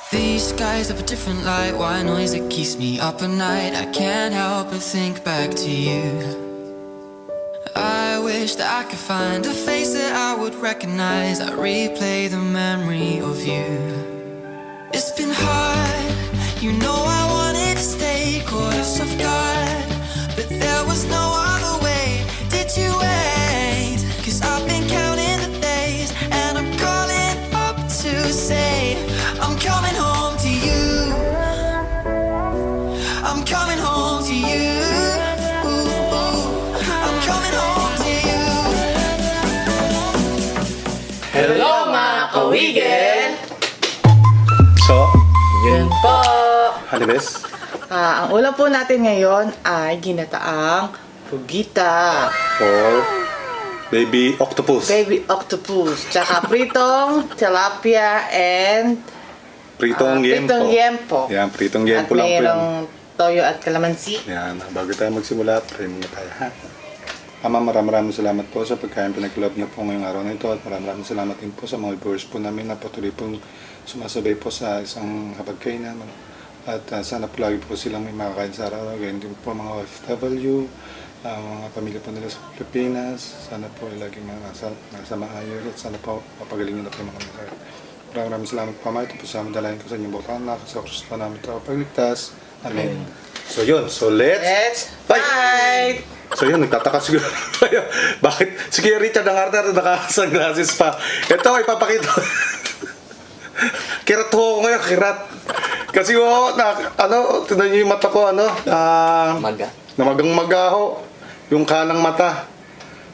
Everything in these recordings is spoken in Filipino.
These skies have a different light, white noise that keeps me up at night. I can't help but think back to you. I wish that I could find a face that I would recognize. I replay the memory of you. It's been hard, you know I wanted to stay, caught us off guard, but there was no other way. Did you wait? 'Cause I've been counting the days, and I'm calling up to say I'm coming home to you. I'm coming home to you. I'm coming home to you. Hello mga kawigin! So, Yun po! Halibes, Ang ulam po natin ngayon ay ginataang pugita, for baby octopus. baby octopus, tsaka pritong tilapia and Pritong yempo. pritong yempo. Yan, pritong At yempo lang po yan. mayroong toyo at kalamansi. Yan, bago tayo magsimula, pray muna tayo, ha? Ama, maraming salamat po sa pagkain pinag-love niyo po ngayong araw na ito, at maraming salamat din po sa mga viewers po namin na patuloy pong sumasabay po sa isang hapagkainan. At sana po lagi po silang may makakain sa araw-araw. Ganyan din po mga OFW, mga pamilya po nila sa Pilipinas. Sana po ay laging nasa maayos, at sana po mapagaling nyo na po yung mga masakit. Maraming salamat po, Ama. Ito po sa madalayan ko sa inyong bukang anak, sa Kristo namin ito pagligtas. Amen. So yun, so let's Fight! So yun, nagtataka siguro tayo. Bakit? Si Kuya Richard ang arte naka-sunglasses pa. Ito, ipapakita. Kirat ho ako ngayon, kirat. Kasi tinan niyo yung mata ko, Maga. namagang-maga ho. Yung kanang mata.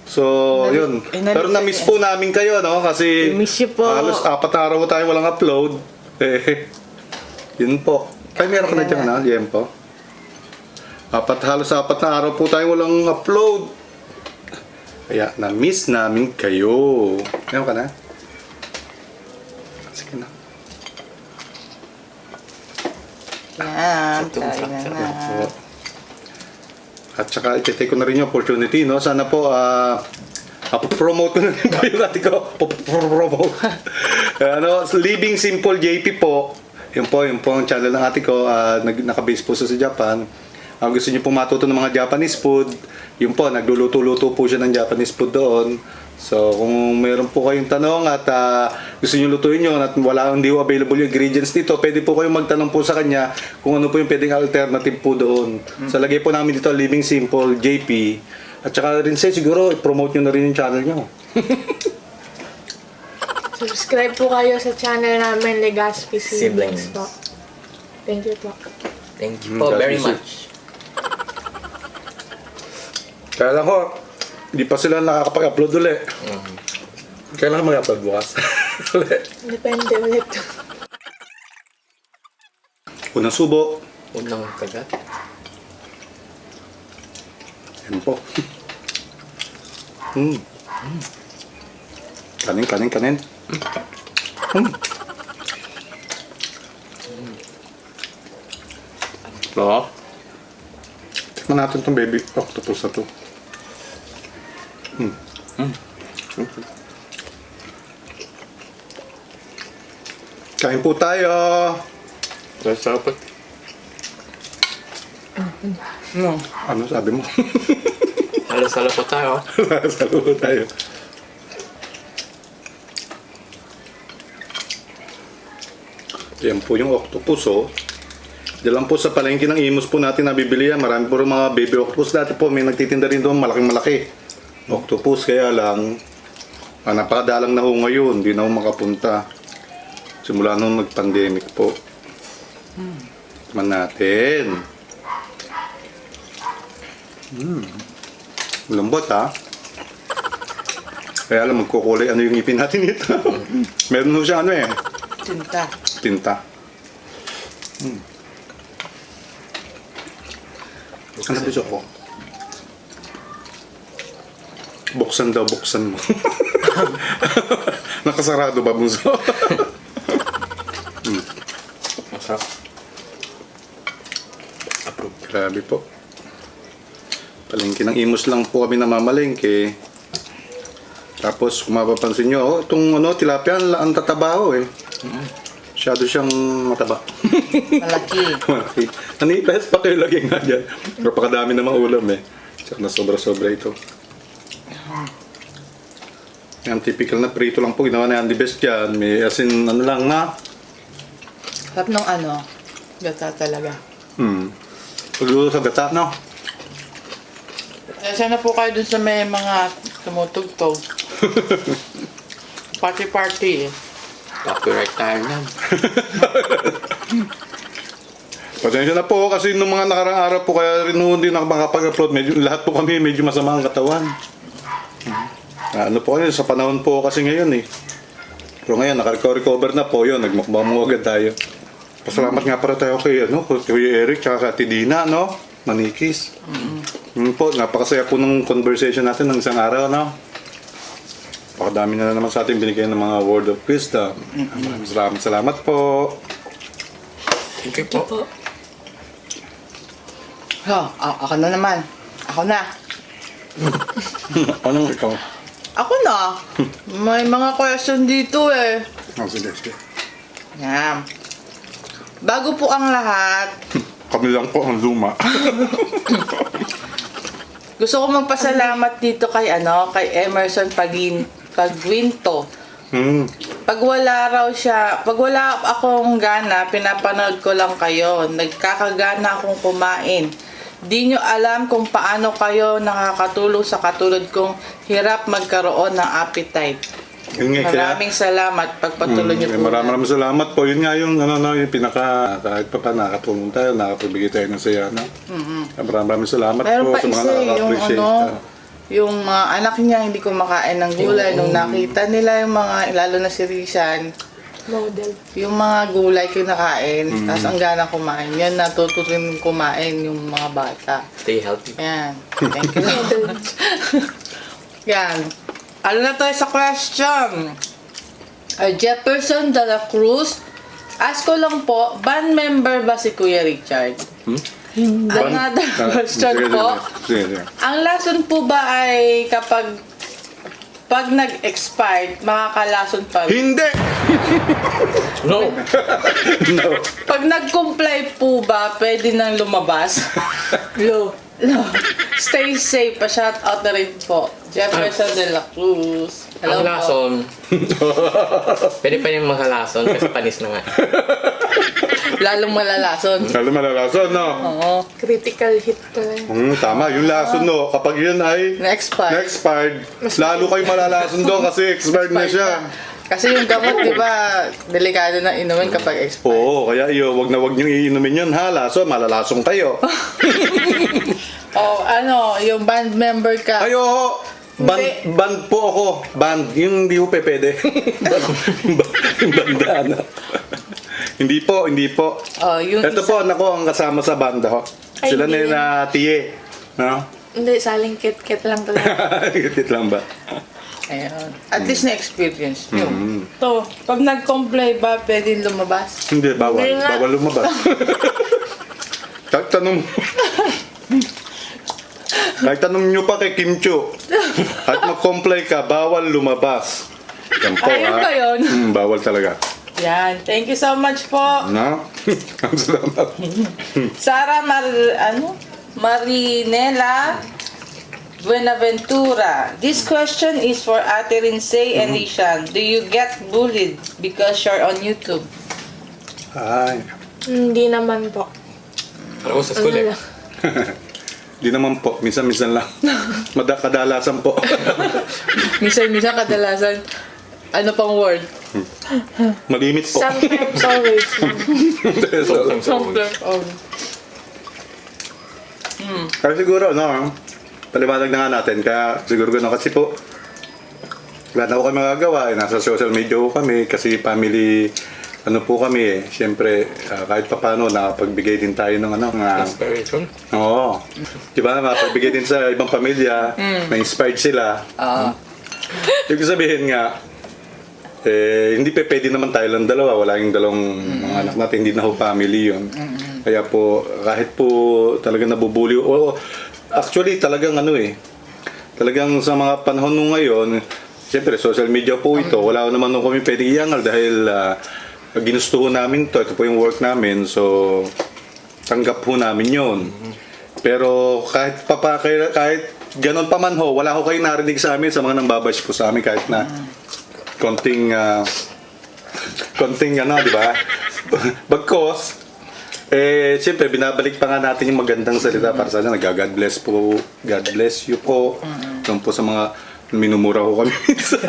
So, yun. Pero na-miss po namin kayo, no? Kasi Miss you po. halos 4 na araw tayo walang upload. Yun po. Ay, meron ka na dyan, Yempo. Halos 4 na araw po tayo walang upload. Kaya na-miss namin kayo. Meron ka na? Sige na. Yan, Sa tayo na na. At saka ititake ko na rin yung opportunity, no? Sana po, promote ko na rin po yung ating ko. Promote. Living Simple JP po. Yun po ang channel ng ate ko. Naka-base po sa Japan. Gusto niyo po matuto ng mga Japanese food, yun po, nagluluto-luto po siya ng Japanese food doon. So, kung mayroon po kayong tanong at gusto niyo lutuin yun at hindi po available yung ingredients dito, pwede po kayong magtanong po sa kanya kung ano po yung pwedeng alternative po doon. So, lagay po namin dito, Living Simple JP. At saka rin siguro, i-promote nyo na rin yung channel nyo. Subscribe po kayo sa channel namin, Legazpi Siblings. Siblings po. Thank you po. Thank you po very much. Kaya lang ho, hindi pa sila nakakapag-upload ulit. Kailangan mag-upload bukas. Depende ulit. Unang subo. Unang kagat. Yan po. Kanin. Ito. Tikman natin itong baby octopus na to. Kain po tayo. Masarap. No. Ano sabi mo? Salo-salo po tayo. Salo tayo. Yan po yung octopus, oh. Diyan lang po sa palengke ng Imus po natin nabibili yan. Marami po mga baby octopus. Dati po may nagtitinda rin doon, malaking-malaki. Octopus, kaya lang napakadalang na ho ngayon. Hindi na ho makapunta. Simula nung nag-pandemic po. Tikman natin. Lambot, ha? Kaya lang magkukulay ano yung ngipin natin ito. Meron ho siya Tinta. Ano ba siya ko? Buksan mo. Nakasarado ba, bunso? Masarap. Approve. Grabe po. Palengke ng Imus lang po kami namamalengke. Tapos kung mapapansin nyo, itong tilapia, ang tatabaho eh. Masyado siyang mataba. Malaki. Malaki. Nanipes pa kayo lagay nga dyan. Pero pakadami namang ulam eh. Tsaka na sobra-sobra ito. Yan, typical na prito lang po. Ginawa na Andy Best yan. May asin, ano lang na. Sarap nung ano, gata talaga. Pagluluto sa gata, no? Sana po kayo dun sa may mga tumutugtog. Party-party eh. Copyright tayo na. Pasensya na po kasi nung mga nakarang araw po kaya rin hindi nakapag-upload. Lahat po kami medyo masama ang katawan. Ano po kayo, sa panahon po kasi ngayon eh. Pero ngayon, naka-recover na po yun. Nagmukbang mo agad tayo. Pasalamat nga para tayo kay Kuya Eric tsaka kay Tidina, no? Manikis. Po, napakasaya po ng conversation natin ng isang araw, no? Pakadami na naman sa ating binigay ng mga word of wisdom. Maraming salamat po. Thank you po. Ako na naman. Ako na. Anong ikaw? Ako na. May mga question dito eh. Sige, sige. Yan. Bago po ang lahat, Kami lang po ang luma. gusto ko magpasalamat dito kay Emerson Pagwinto. Pag wala akong gana, pinapanood ko lang kayo. Nagkakagana akong kumain. Di nyo alam kung paano kayo nakakatulong sa katulad kong hirap magkaroon ng appetite. Yun nga, kaya- Maraming salamat pagpatuloy nyo po. Maraming salamat po. Yun nga yung, yung pinaka, kahit pa nakatulong tayo, nakapagbigay tayo ng saya, no? Maraming salamat Meron po pa sa mga isa yung nakaka-appreciate. yung mga anak niya hindi kumakain ng gulay. Nung nakita nila yung mga, lalo na si Rizan, Model. yung mga gulay kinakain, tapos ang gana kumain. Yan, natuto rin kumain yung mga bata. Stay healthy. Yan. Thank you so much. Yan. Ano na tayo sa question? Jefferson de la Cruz. Ask ko lang po, band member ba si Kuya Richard? Another question po. Sige. Ang lason po ba ay pag nag-expired, makakalason pa rin? Hindi! No! No. Pag nag-comply po ba, pwede nang lumabas? No. Stay safe. Pa-shout out na rin po. Jefferson de la Cruz. Ang Hello po. lason. Pwede pa yung makalason kasi panis na nga. Lalong malalason. Lalo malalason, no? Oo. Critical hit pala. Tama, yung lason, no? Kapag yun ay Na-expired. na-expired, lalo kayo malalason doon kasi expired na siya. Kasi yung gamot, di ba, delikado na inumin kapag expired. Oo, kaya wag niyong iinumin yun, ha? Lason, malalasong kayo. Yung band member ka. Ay, oo. Band po ako. Band. Yung hindi ko pwede. Banda, ano. Hindi po. Yung Ito po, nako, ang kasama sa banda, ho. Ay, Sila na hindi. yung tiye. No? Hindi, saling kit-kit lang talaga. Kitit lang ba? Ayun. At least na-experience nyo. To, pag nag-comply ba, pwede lumabas? Hindi, bawal. Hindi nga. Bawal lumabas. Kahit tanong nyo pa kay Kim Chiu, at mag-comply ka, bawal lumabas. Yan po, Ayun ha? ba yun? Bawal talaga. Yan. Thank you so much po. No? Salamat. Sarah Marinela Buenaventura. This question is for Ate Rinsay and Rishan. Do you get bullied because you're on YouTube? Ay. Hindi naman po. Alam ko sa school eh. lang. Di naman po. Minsan-minsan lang. Kadalasan po. Minsan kadalasan, ano pang word? Malimit po. Sometimes always. Sometimes. Kaya siguro, no? Paliwanag na nga natin. Kaya siguro gano'n. Kasi po, wala na ko kami magagawa. Nasa social media ko kami. Kasi family, ano po kami eh. Siyempre, kahit pa paano, nakapagbigay din tayo ng Inspiration. Oo. Diba, nakapagbigay din sa ibang pamilya. Na-inspired sila. Ibig sabihin nga, hindi pwede naman tayo lang dalawa. Wala yung dalawang mga anak natin. Hindi na ho family yun. Kaya po, kahit po talagang nabubuli. Actually, talagang talagang sa mga panahon nung ngayon, siyempre, social media po ito. Wala naman nung kami pwede iyangal dahil ginusto ho namin to, ito po yung work namin, so tanggap ho namin yon. Pero kahit ganon pa man ho, wala ho kayo narinig sa amin sa mga nangbabash po sa amin kahit na konting ano, di ba? Bagkos, siyempre, binabalik pa nga natin yung magandang salita para sa atin. God bless po. God bless you po. Doon po sa mga minumura ko kami minsan.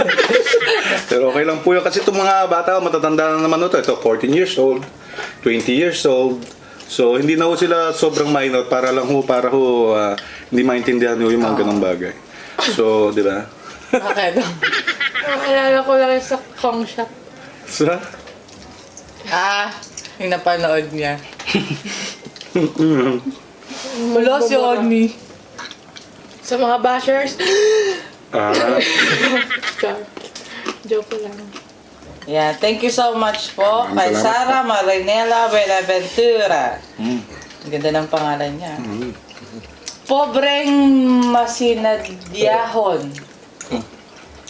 Pero okay lang po yun. Kasi itong mga bata, matatanda na naman ito. Ito, 14 years old, 20 years old. So, hindi na ho sila sobrang minor para hindi maintindihan ho yung mga ganong bagay. So, di ba? Bakit? Naalala ko lang sa Kong Shop. Sa? Yung napanood niya. Wala si Oni. Sa mga bashers. Char. Joke lang. Yeah, thank you so much po kay Salamat Sara Marinela Benaventura. Ang ganda ng pangalan niya. Pobreng masinadyahon.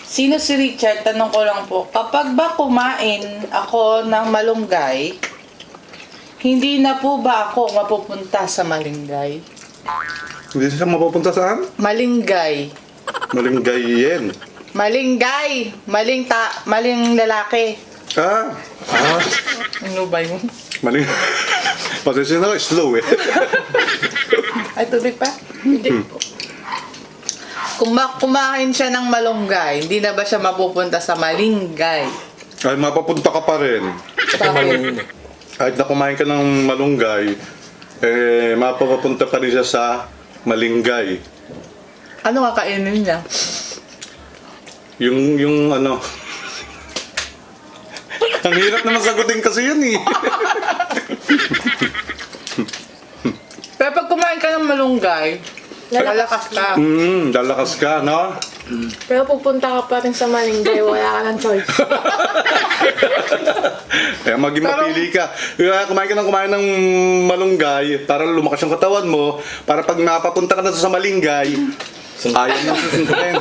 Sino si Richard? Tanong ko lang po. Kapag ba kumain ako ng malunggay, hindi na po ba ako mapupunta sa malunggay? Hindi siya mapupunta saan? Malunggay. Malinggayen. Malunggay. Maling lalaki. Ano ba yun? Maling... Pasensya na, slow eh. Ay, tubig pa? Hindi po. Kung kumain siya ng malunggay, hindi na ba siya mapupunta sa malunggay? Ay, mapapunta ka pa rin. Bakit? Kahit na kumain ka ng malunggay, mapapunta pa rin siya sa malinggay. Ano kakainin niya? Yung ano... Ang hirap naman sagutin kasi yan eh. Pero pag kumain ka ng malunggay, lalakas ka. Lalakas ka, no? Pero pupunta ka pa rin sa Malingay, wala ka ng choice. Kaya maging mapili ka. Kaya kumain ng malunggay para lumakas yung katawan mo, para pag napapunta ka na sa malunggay, ayaw mo susundutin.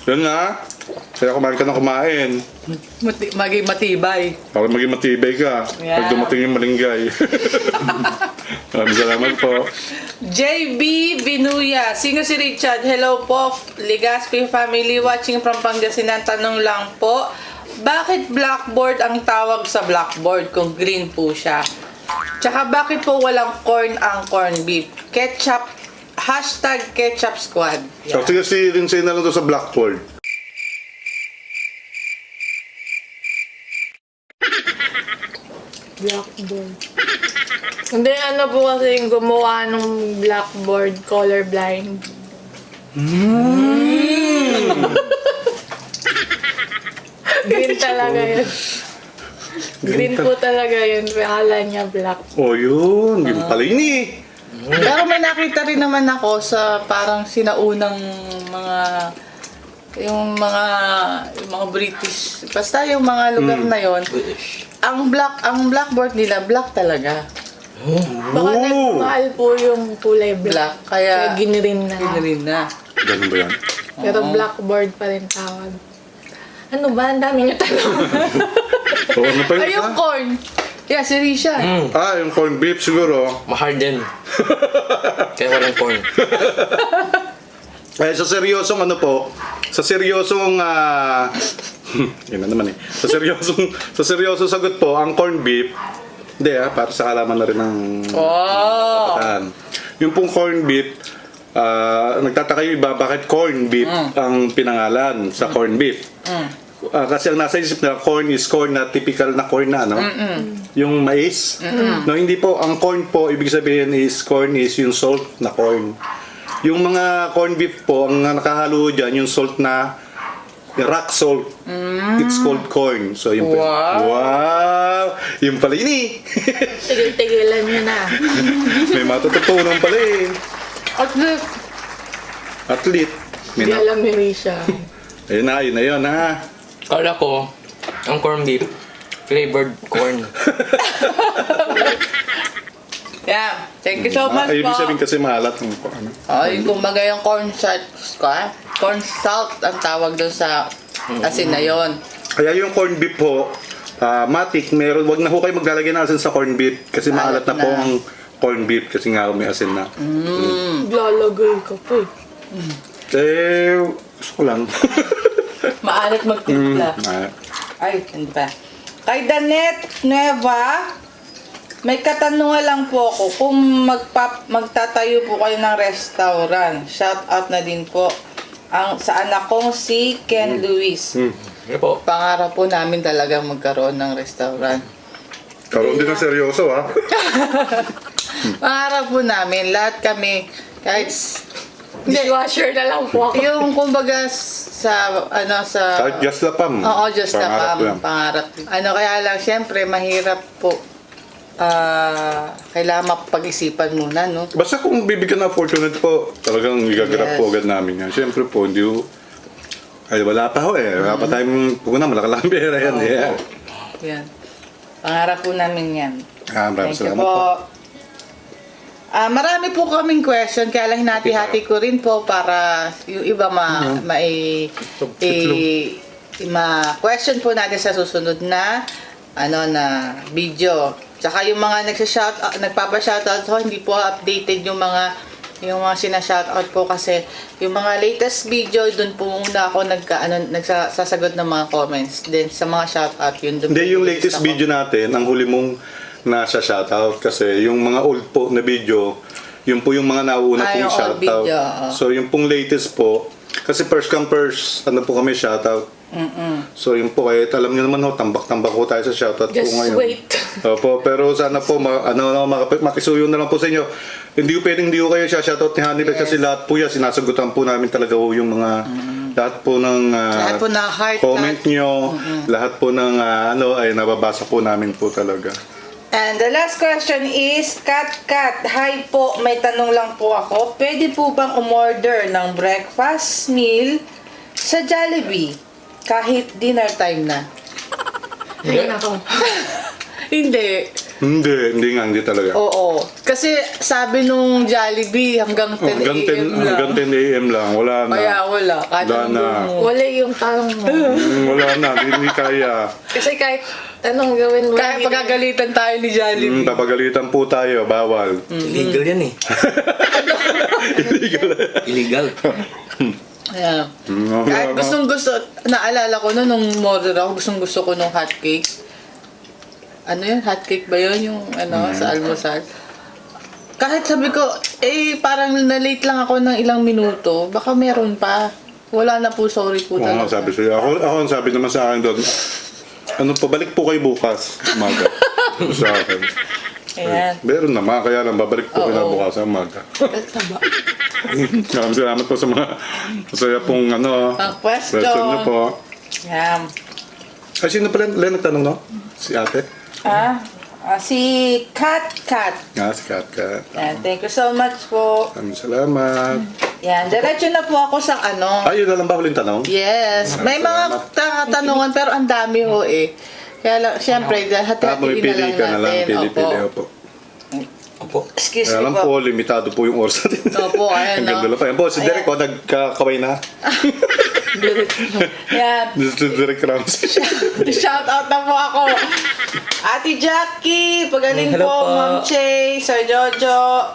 Yun na. Kaya kumain ka ng kumain. Maging matibay. Para maging matibay ka. Yeah. Pag dumating yung malunggay. Maraming salamat po. JB Binuya. Sino si Richard? Hello po, Legaspi family watching from Pangasinan. Tanong lang po, bakit blackboard ang tawag sa blackboard kung green po siya? Tsaka bakit po walang corn ang corn beef? Ketchup, #ketchup squad. So, sige si Rinsay na lang to sa blackboard. Blackboard. Hindi, ano po kasi yung gumawa ng blackboard, colorblind. Green talaga yun. Green po talaga yun. Akala niya black. Oh, yun. Yung pala yun eh. Pero may nakita rin naman ako sa parang sinaunang yung mga British, basta yung mga lugar na yon. Ang blackboard nila black talaga. Baka nagmahal po yung kulay black. Black, kaya ginirin na. ginirin na. Ganun ba yan? Pero blackboard pa rin tawag. Ano ba? Ang dami niyo tanong. Oh, ano pa yun? Ay, yung corn. Yeah, si Risha. Yung corned beef siguro. Maharden. Kaya walang corn. Sa seryosong ano po, sa seryosong yun na naman eh. Sa seryosong sagot po, ang corned beef, hindi para sa kalaman na rin ng kapatan. Yung pong corned beef, nagtataka yung iba, bakit corned beef ang pinangalan sa corned beef? Kasi ang nasa isip na corn is corn na typical na corn na, no? Yung mais. No, hindi po. Ang corn po, ibig sabihin is corn is yung salt na corn. Yung mga corned beef po, ang nakahalo dyan, yung salt na rock salt. It's called corn. So, yung wow! Yung pala yun eh. Tigil-tigilan niyo na. May matututunan pala eh. Athlete. Hindi alam ni Risha. Ayun na yun ha. Kala ko, ang corned beef, flavored corn. Yeah, thank you so much Ibig po. sabihin kasi maalat ng ano. Ay, kumbaga yung corn salt, corn salt ang tawag doon sa asin na yon. Kaya yung corned beef po, matik, wag na ho kayo maglalagay ng asin sa corned beef kasi maalat na po na. ang corned beef kasi nga may asin na. Lalagay ka po. Gusto ko lang. Maalat magtimpla. Ay, hindi pa. Kay Danet Nueva, may katanungan lang po ako. Kung magtatayo po kayo ng restaurant, shout out na din po sa anak kong si Ken Luis. Ano po? Pangarap po namin talagang magkaroon ng restaurant. Karoon din ng seryoso ha. Pangarap po namin, lahat kami, kahit Dishwasher na lang po ako. yung kumbaga sa Kahit just lapam. Oo, just Pangarap na lang. pangarap. Kaya lang, syempre, mahirap po. Kailangan mapag-isipan muna, no? Basta kung bibigyan ng opportunity po, talagang igagrab po agad namin yan. Siyempre po, hindi ho, ay wala pa ho eh. Wala pa tayong puna, malakalang pera yan. Yeah. Yan. Pangarap po namin yan. Maraming Thank you salamat po. po. Marami po kaming question, kaya lang hinati-hati ko rin po para yung iba ma-question po natin sa susunod na na video. Tsaka yung mga nagpapa-shoutout ho, hindi po updated yung mga sina-shoutout po kasi yung mga latest video, dun po muna ako nagsasagot ng mga comments. Then sa mga shoutout, yun dun Hindi, po yung list latest ako. video natin, ang huli mong nasa shoutout kasi yung mga old po na video, yun po yung mga nauna pong yung old shoutout. video, oo. So yung pong latest po, kasi first come first, po kami shoutout. So yun po, kahit alam niyo naman ho, tambak-tambak po tayo sa shoutout Just po ngayon. wait. Opo, pero sana po, makisuyo na lang po sa inyo. Hindi ko kayo shoutout ni Hannibal kasi lahat po yan, sinasagutan po namin talaga ho yung mga lahat po ng Lahat po na heart, comment nyo, lahat po ng ay nababasa po namin po talaga. And the last question is, Kat, hi po, may tanong lang po ako. Pwede po bang umorder ng breakfast meal sa Jollibee kahit dinner time na? Ayun ako. Hindi. Hindi talaga. Oo. Kasi sabi nung Jollibee hanggang 10 a.m. lang. Hanggang 10 a.m. lang, wala na. Kaya wala. Wala na. Wala yung tanong mo. Wala na, hindi kaya. Kasi kahit anong gawin mo. Kaya pagagalitan tayo ni Jollibee. Papagalitan po tayo, bawal. Illegal yan eh. Illegal. Yeah. Kahit gustong-gusto, naalala ko nung umorder ako, gustong-gusto ko nung hot cake. Ano yun? Hot cake ba yun? Yung sa almusal. Kahit sabi ko, parang na-late lang ako ng ilang minuto. Baka meron pa. Wala na po, sorry po Oo nga, talaga. sabi sa'yo. Ako ang sabi naman sa akin doon, pabalik po kayo bukas, umaga. Sa akin. Ayan. Meron naman, kaya lang babalik po kayo bukas sa umaga. Taba. Maraming salamat po sa mga masaya pong Ang question. niyo po. Yan. Ay, sino pala nagtanong, no? Si ate? Si Kat. Si Kat. Yan, thank you so much po. Maraming salamat. Yan, diretso na po ako sa Yun na lang ba huling tanong? Yes. May mga tanungan pero ang dami ho eh. Kaya lang, syempre, hati-hatiin na lang Pili ka na lang, natin. pili. Opo. Opo. Excuse Kaya me lang po. po, limitado po yung oras natin. Opo, ayan, Ang no? ganda lang pa. Yan po, si Derek, nagkakaway na. Yan. Si Derek Ramos. Shout out na po ako. Ate Jackie, pagaling Hello po, po. Ma'am Che, Sir Jojo,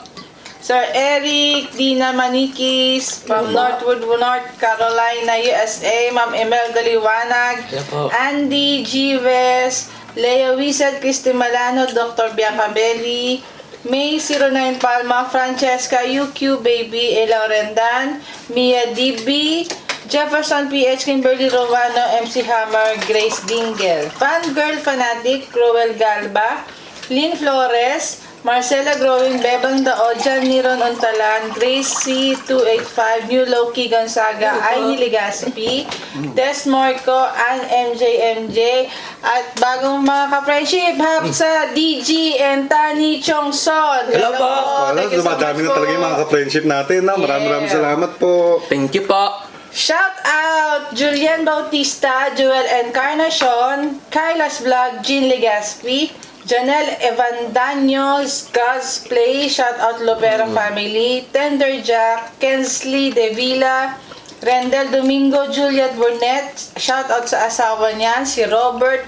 Sir Eric, Dina Manikis, from Northwood, North Carolina, USA, Ma'am Imelda Liwanag, Hello po. Andy Gives, Lea Wiesel, Christy Malano, Dr. Bianca Belli, May 09 Palma, Francesca UQ Baby, Ella Orendan, Mia DB, Jefferson PH, Kimberly Romano, MC Hammer, Grace Dingel, Fangirl Fanatic, Cruel Galba, Lynn Flores, Marcela Growing, Bebang Dao, Jan Niron Untalan, Grace C285, New Loki Gonzaga, Aini Legaspi, Des Morco, Ann MJ, at bagong mga ka-friendship, hap sa DG and Tani Chongson. Hello po. Thank you so Dumadami much na po. talaga yung mga ka-friendship natin. Maraming salamat po. Thank you po. Shout out Julian Bautista, Joel Encarnacion, Kailas Vlog, Jean Legaspi, Janelle Evandaños, God's Play, shout out Lopera Family, Tender Jack, Kensley De Villa, Rendel Domingo, Juliet Burnett, shout out sa asawa niya, si Robert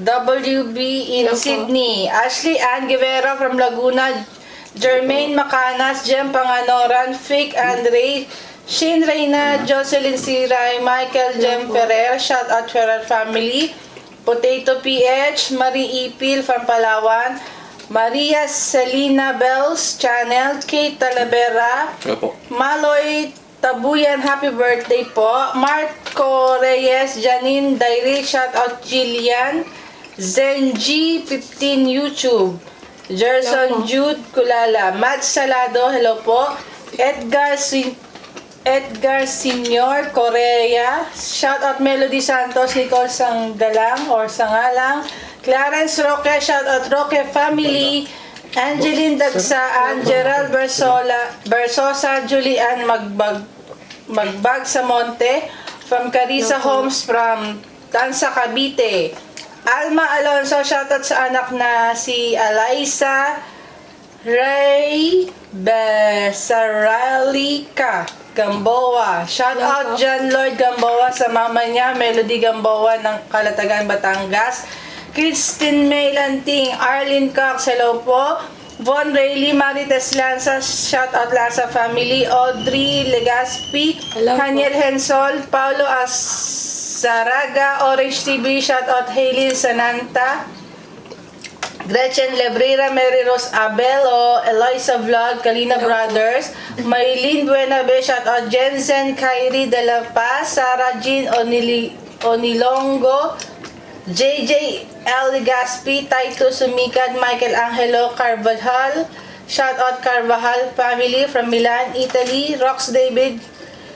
WB in Hello po. Sydney. Ashley Ann Guevara from Laguna, Jermaine Macanas, Jem Panganoran, Fake Andre, Shane Reyna, Jocelyn Siray, Michael Jem Ferrer, shout out Ferrer family, Potato PH, Marie Ipil from Palawan, Maria Selena Bells Channel, Kate Talavera, Opo. Maloy Tabuyan, happy birthday po. Marco Reyes, Janine Diary, shout out Jillian. Zenji 15 YouTube. Gerson Jude Kulala. Matt Salado, hello po. Edgar Senior Korea. Shout out Melody Santos, Nicole Sangdalang or Sangalang. Clarence Roque, shout out Roque family. Angeline Dagsaan, Gerald Bersosa, Julian Magbag sa Monte, from Carissa Homes from Tansa, Cavite. Alma Alonso, shoutout sa anak na si Alaysa Ray Besaralica Gamboa. Shoutout John Lloyd Gamboa sa mama niya, Melody Gamboa ng Calatagan, Batangas. Christine May Lanting, Arlene Cox, hello po. Von Rayleigh, Marites Lanza, shout out Lanza family. Audrey Legaspi, Hello po. Haniel Hensol, Paulo Azaraga, Orange TV, shout out Haylin Sananta. Gretchen Lebrera, Mary Rose Abelo, Eloisa Vlog, Kalina Brothers, Maylene Buenabe, shout out Jensen, Kyrie De La Paz, Sarah Jean Onilongo, JJ L. Gaspi, Taito Sumikad, Michael Angelo Carvajal, shout out Carvajal family from Milan, Italy, Rox David,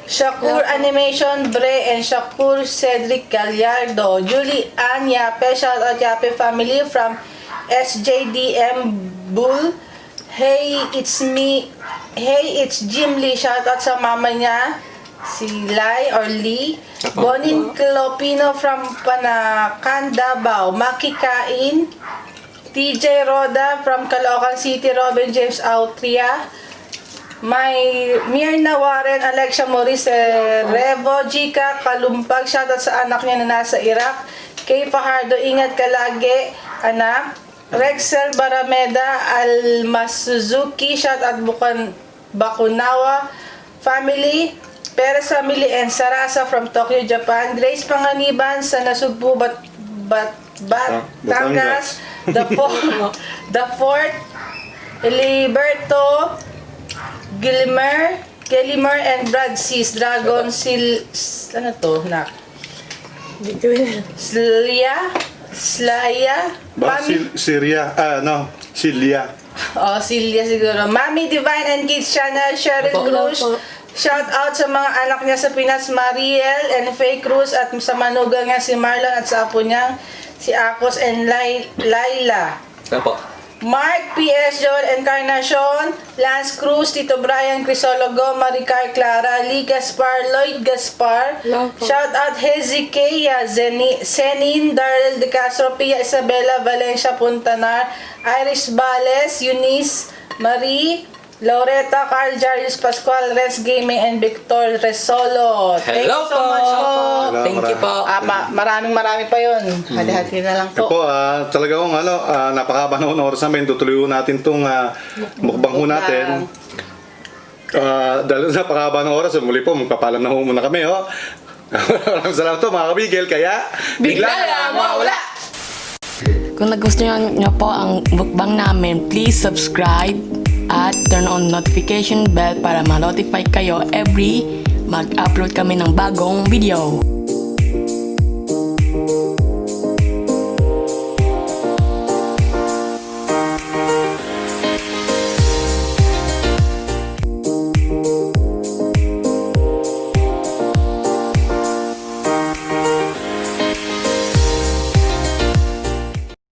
Shakur Animation, Bre, and Shakur Cedric Gallardo, Julie Ann Yape, shout out Yape family from SJDM Bull. Hey, it's Jim Lee, shout out sa mama niya, si Lai or Lee. Bonin Clopino from Panacan, Davao. Maki Kain. TJ Roda from Caloocan City. Robin James Autria. Mirna Warren, Alexia Maurice Revo, Jika Kalumpag, shoutout sa anak niya na nasa Iraq. Kay Fajardo, ingat ka lagi, anak. Rexel Barameda, Almas Suzuki, shoutout Bakunawa family. Perez family and Sarasa from Tokyo, Japan. Grace Panganiban sa Nasugbu, Batangas. The Fourth, Liberto Gilmer and Brad Cis, Dragon ano to, nak? Slaya? Syria, Silya. Oh, Silya siguro. Mami Divine and Kids Channel, Cheryl Cruz. Shout out sa mga anak niya sa Pinas, Mariel and Faye Cruz, at sa manugang niya si Marlon at sa apo niya si Akos and Laila. Opo. Mark P.S. Joel Encarnacion, Lance Cruz, Tito Brian Crisologo, Maricar Clara, Lee Gaspar, Lloyd Gaspar. Shout out Hezekiah Zenin, Darrell De Castro, Pia Isabela Valencia Puntanar, Iris Bales, Eunice Marie, Loretta, Carl Jarius Pascual, Res Gaming, and Victor Resolo. Thank you Hello so much po. Hello, Thank you po. Maraming pa yun. Hati-hati na lang Yan po. po, talagang napakahaba na ng oras namin. Tutuloy natin itong mukbang ho natin. Dahil napakahaba ng oras, muli po, magpapalam na ho muna kami. Maraming salamat po mga kabigil, kaya Bigla na mawala! Kung nagustuhan nyo po ang mukbang namin, please subscribe at turn on notification bell para ma-notify kayo every mag-upload kami ng bagong video.